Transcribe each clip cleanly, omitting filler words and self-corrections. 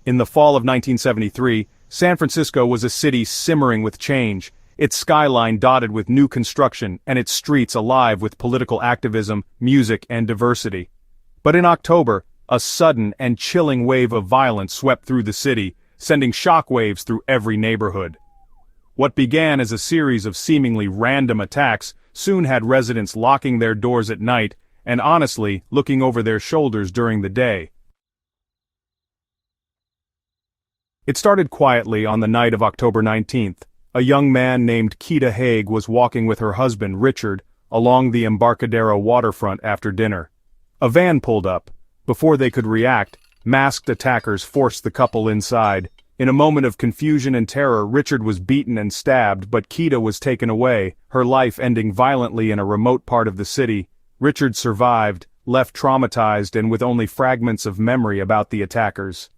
In the fall of 1973, San Francisco was a city simmering with change, its skyline dotted with new construction and its streets alive with political activism, music, and diversity. But in October, a sudden and chilling wave of violence swept through the city, sending shockwaves through every neighborhood. What began as a series of seemingly random attacks soon had residents locking their doors at night and honestly looking over their shoulders during the day. It started quietly on the night of October 19th. A young man named Quita Hague was walking with her husband, Richard, along the Embarcadero waterfront after dinner. A van pulled up. Before they could react, masked attackers forced the couple inside. In a moment of confusion and terror, Richard was beaten and stabbed, but Quita was taken away, her life ending violently in a remote part of the city. Richard survived, left traumatized and with only fragments of memory about the attackers.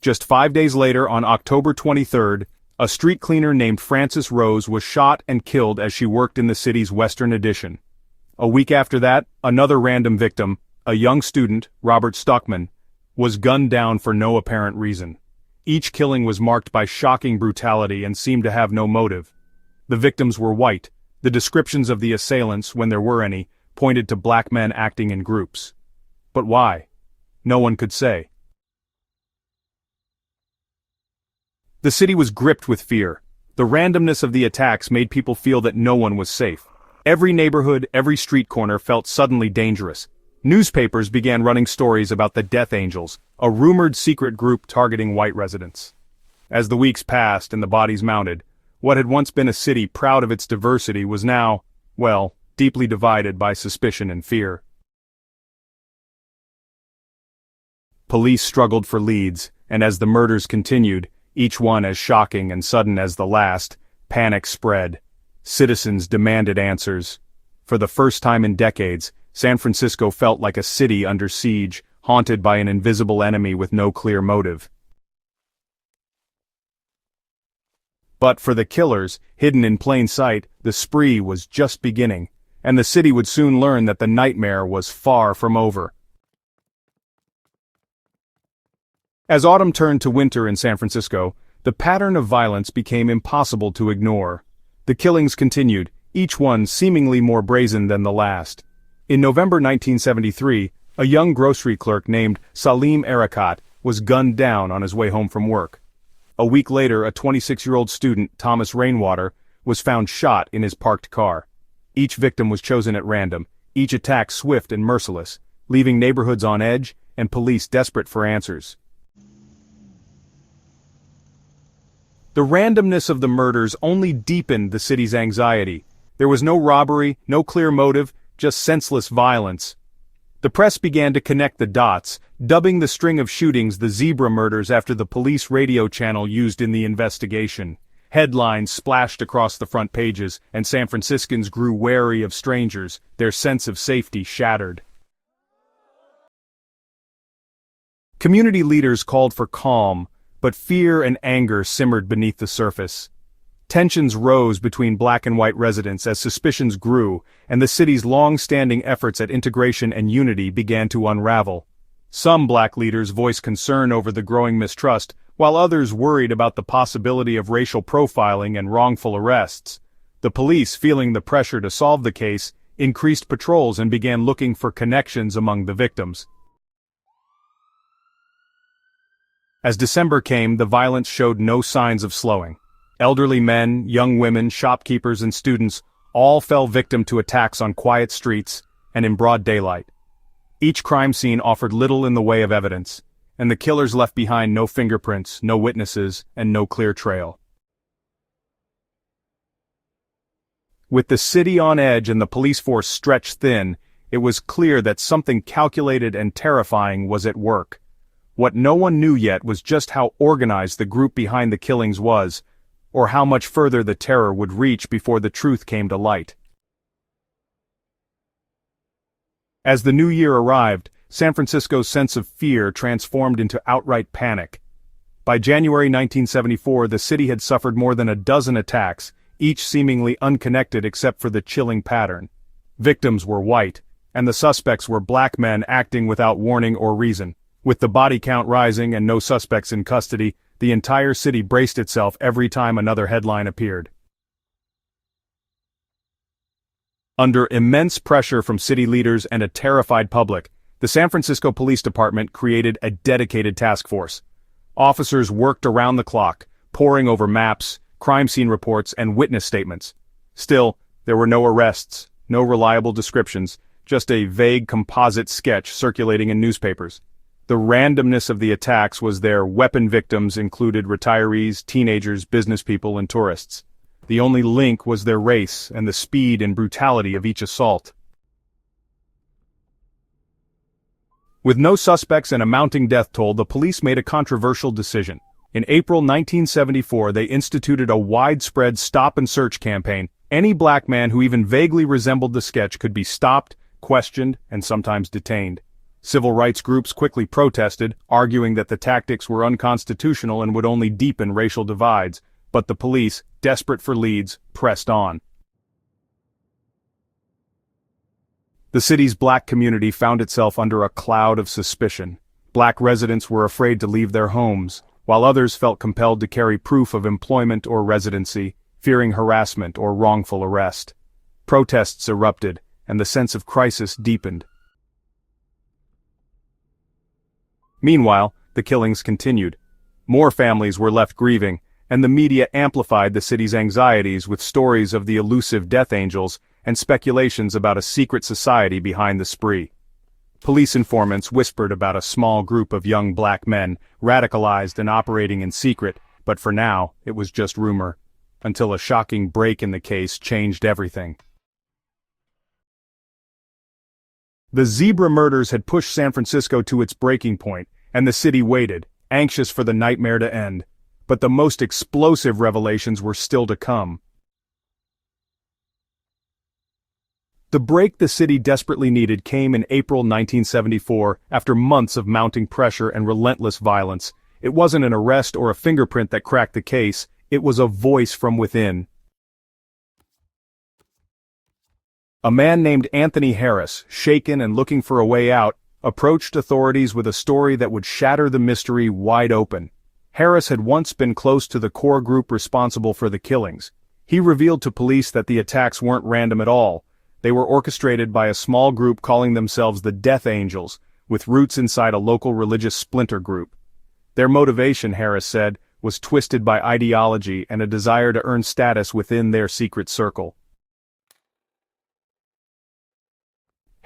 Just 5 days later, on October 23rd, a street cleaner named Frances Rose was shot and killed as she worked in the city's Western Addition. A week after that, another random victim, a young student, Robert Stockman, was gunned down for no apparent reason. Each killing was marked by shocking brutality and seemed to have no motive. The victims were white. The descriptions of the assailants, when there were any, pointed to black men acting in groups. But why? No one could say. The city was gripped with fear. The randomness of the attacks made people feel that no one was safe. Every neighborhood, every street corner felt suddenly dangerous. Newspapers began running stories about the Death Angels, a rumored secret group targeting white residents. As the weeks passed and the bodies mounted, what had once been a city proud of its diversity was now, well, deeply divided by suspicion and fear. Police struggled for leads, and as the murders continued, each one as shocking and sudden as the last, panic spread. Citizens demanded answers. For the first time in decades, San Francisco felt like a city under siege, haunted by an invisible enemy with no clear motive. But for the killers, hidden in plain sight, the spree was just beginning, and the city would soon learn that the nightmare was far from over. As autumn turned to winter in San Francisco, the pattern of violence became impossible to ignore. The killings continued, each one seemingly more brazen than the last. In November 1973, a young grocery clerk named Salim Erekat was gunned down on his way home from work. A week later, a 26-year-old student, Thomas Rainwater, was found shot in his parked car. Each victim was chosen at random, each attack swift and merciless, leaving neighborhoods on edge and police desperate for answers. The randomness of the murders only deepened the city's anxiety. There was no robbery, no clear motive, just senseless violence. The press began to connect the dots, dubbing the string of shootings the Zebra murders after the police radio channel used in the investigation. Headlines splashed across the front pages, and San Franciscans grew wary of strangers, their sense of safety shattered. Community leaders called for calm, but fear and anger simmered beneath the surface. Tensions rose between black and white residents as suspicions grew, and the city's long-standing efforts at integration and unity began to unravel. Some black leaders voiced concern over the growing mistrust, while others worried about the possibility of racial profiling and wrongful arrests. The police, feeling the pressure to solve the case, increased patrols and began looking for connections among the victims. As December came, the violence showed no signs of slowing. Elderly men, young women, shopkeepers, and students all fell victim to attacks on quiet streets and in broad daylight. Each crime scene offered little in the way of evidence, and the killers left behind no fingerprints, no witnesses, and no clear trail. With the city on edge and the police force stretched thin, it was clear that something calculated and terrifying was at work. What no one knew yet was just how organized the group behind the killings was, or how much further the terror would reach before the truth came to light. As the new year arrived, San Francisco's sense of fear transformed into outright panic. By January 1974, the city had suffered more than a dozen attacks, each seemingly unconnected except for the chilling pattern. Victims were white, and the suspects were black men acting without warning or reason. With the body count rising and no suspects in custody, the entire city braced itself every time another headline appeared. Under immense pressure from city leaders and a terrified public, the San Francisco Police Department created a dedicated task force. Officers worked around the clock, poring over maps, crime scene reports, and witness statements. Still, there were no arrests, no reliable descriptions, just a vague composite sketch circulating in newspapers. The randomness of the attacks was there. Weapon victims included retirees, teenagers, businesspeople, and tourists. The only link was their race and the speed and brutality of each assault. With no suspects and a mounting death toll, the police made a controversial decision. In April 1974, they instituted a widespread stop-and-search campaign. Any black man who even vaguely resembled the sketch could be stopped, questioned, and sometimes detained. Civil rights groups quickly protested, arguing that the tactics were unconstitutional and would only deepen racial divides, but the police, desperate for leads, pressed on. The city's black community found itself under a cloud of suspicion. Black residents were afraid to leave their homes, while others felt compelled to carry proof of employment or residency, fearing harassment or wrongful arrest. Protests erupted, and the sense of crisis deepened. Meanwhile, the killings continued. More families were left grieving, and the media amplified the city's anxieties with stories of the elusive death angels and speculations about a secret society behind the spree. Police informants whispered about a small group of young black men, radicalized and operating in secret, but for now, it was just rumor, until a shocking break in the case changed everything. The zebra murders had pushed San Francisco to its breaking point, and the city waited, anxious for the nightmare to end. But the most explosive revelations were still to come. The break the city desperately needed came in April 1974, after months of mounting pressure and relentless violence. It wasn't an arrest or a fingerprint that cracked the case, it was a voice from within. A man named Anthony Harris, shaken and looking for a way out, approached authorities with a story that would shatter the mystery wide open. Harris had once been close to the core group responsible for the killings. He revealed to police that the attacks weren't random at all. They were orchestrated by a small group calling themselves the Death Angels, with roots inside a local religious splinter group. Their motivation, Harris said, was twisted by ideology and a desire to earn status within their secret circle.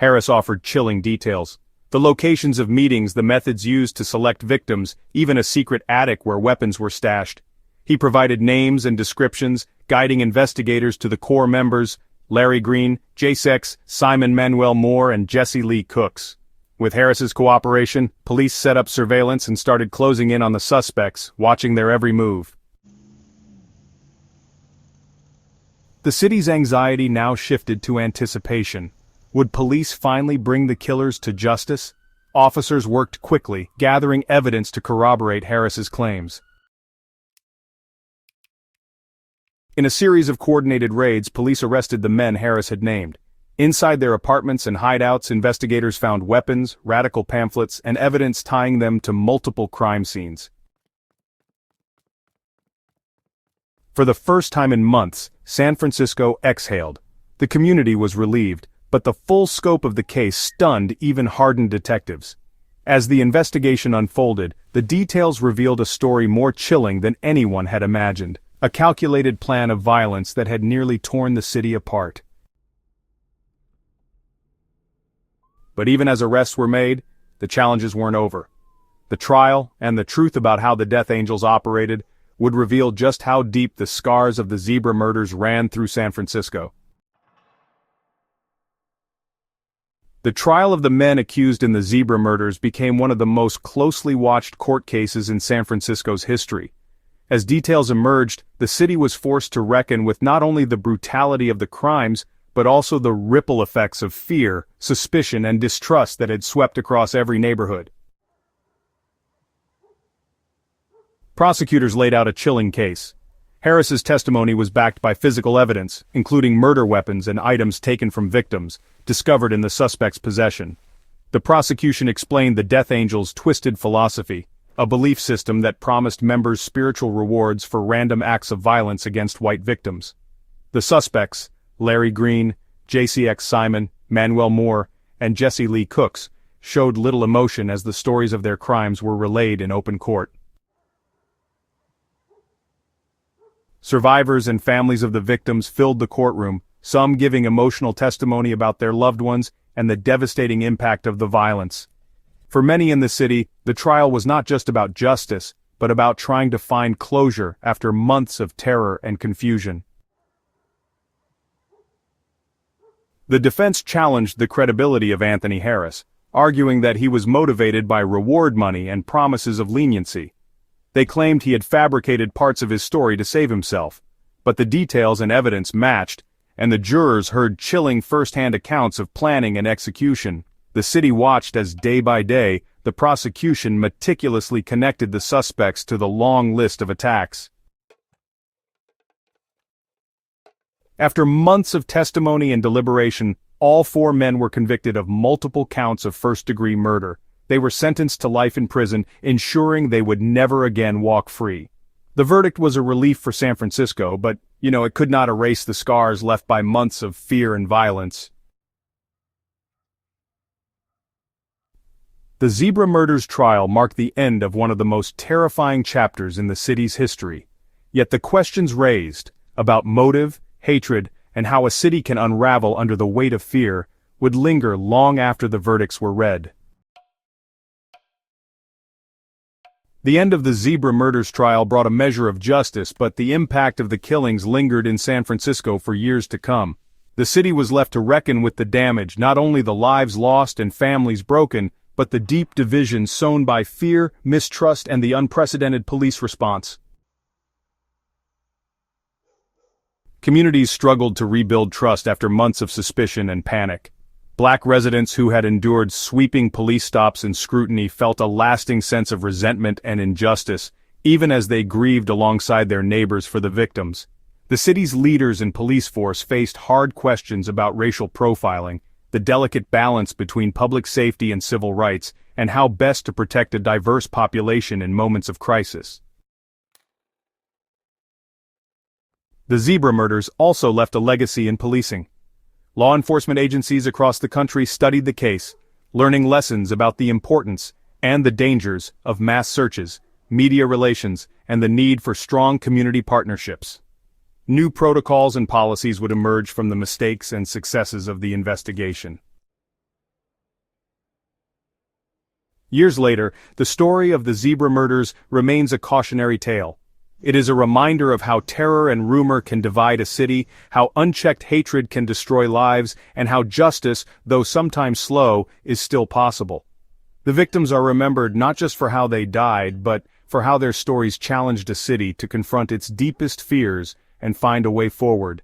Harris offered chilling details. The locations of meetings, the methods used to select victims, even a secret attic where weapons were stashed. He provided names and descriptions, guiding investigators to the core members, Larry Green, J-Sex, Simon Manuel Moore, and Jesse Lee Cooks. With Harris's cooperation, police set up surveillance and started closing in on the suspects, watching their every move. The city's anxiety now shifted to anticipation. Would police finally bring the killers to justice? Officers worked quickly, gathering evidence to corroborate Harris's claims. In a series of coordinated raids, police arrested the men Harris had named. Inside their apartments and hideouts, investigators found weapons, radical pamphlets, and evidence tying them to multiple crime scenes. For the first time in months, San Francisco exhaled. The community was relieved, but the full scope of the case stunned even hardened detectives. As the investigation unfolded, the details revealed a story more chilling than anyone had imagined, a calculated plan of violence that had nearly torn the city apart. But even as arrests were made, the challenges weren't over. The trial, and the truth about how the Death Angels operated, would reveal just how deep the scars of the zebra murders ran through San Francisco. The trial of the men accused in the zebra murders became one of the most closely watched court cases in San Francisco's history. As details emerged, the city was forced to reckon with not only the brutality of the crimes, but also the ripple effects of fear, suspicion, and distrust that had swept across every neighborhood. Prosecutors laid out a chilling case. Harris's testimony was backed by physical evidence, including murder weapons and items taken from victims, discovered in the suspect's possession. The prosecution explained the Death Angel's twisted philosophy, a belief system that promised members spiritual rewards for random acts of violence against white victims. The suspects, Larry Green, JCX Simon, Manuel Moore, and Jesse Lee Cooks, showed little emotion as the stories of their crimes were relayed in open court. Survivors and families of the victims filled the courtroom, some giving emotional testimony about their loved ones and the devastating impact of the violence. For many in the city, the trial was not just about justice, but about trying to find closure after months of terror and confusion. The defense challenged the credibility of Anthony Harris, arguing that he was motivated by reward money and promises of leniency. They claimed he had fabricated parts of his story to save himself, but the details and evidence matched, and the jurors heard chilling first-hand accounts of planning and execution. The city watched as day by day, the prosecution meticulously connected the suspects to the long list of attacks. After months of testimony and deliberation, all 4 men were convicted of multiple counts of first-degree murder. They were sentenced to life in prison, ensuring they would never again walk free. The verdict was a relief for San Francisco, but, it could not erase the scars left by months of fear and violence. The Zebra Murders trial marked the end of one of the most terrifying chapters in the city's history. Yet the questions raised, about motive, hatred, and how a city can unravel under the weight of fear, would linger long after the verdicts were read. The end of the Zebra Murders trial brought a measure of justice, but the impact of the killings lingered in San Francisco for years to come. The city was left to reckon with the damage, not only the lives lost and families broken, but the deep division sown by fear, mistrust, and the unprecedented police response. Communities struggled to rebuild trust after months of suspicion and panic. Black residents who had endured sweeping police stops and scrutiny felt a lasting sense of resentment and injustice, even as they grieved alongside their neighbors for the victims. The city's leaders and police force faced hard questions about racial profiling, the delicate balance between public safety and civil rights, and how best to protect a diverse population in moments of crisis. The Zebra Murders also left a legacy in policing. Law enforcement agencies across the country studied the case, learning lessons about the importance and the dangers of mass searches, media relations, and the need for strong community partnerships. New protocols and policies would emerge from the mistakes and successes of the investigation. Years later, the story of the Zebra Murders remains a cautionary tale. It is a reminder of how terror and rumor can divide a city, how unchecked hatred can destroy lives, and how justice, though sometimes slow, is still possible. The victims are remembered not just for how they died, but for how their stories challenged a city to confront its deepest fears and find a way forward.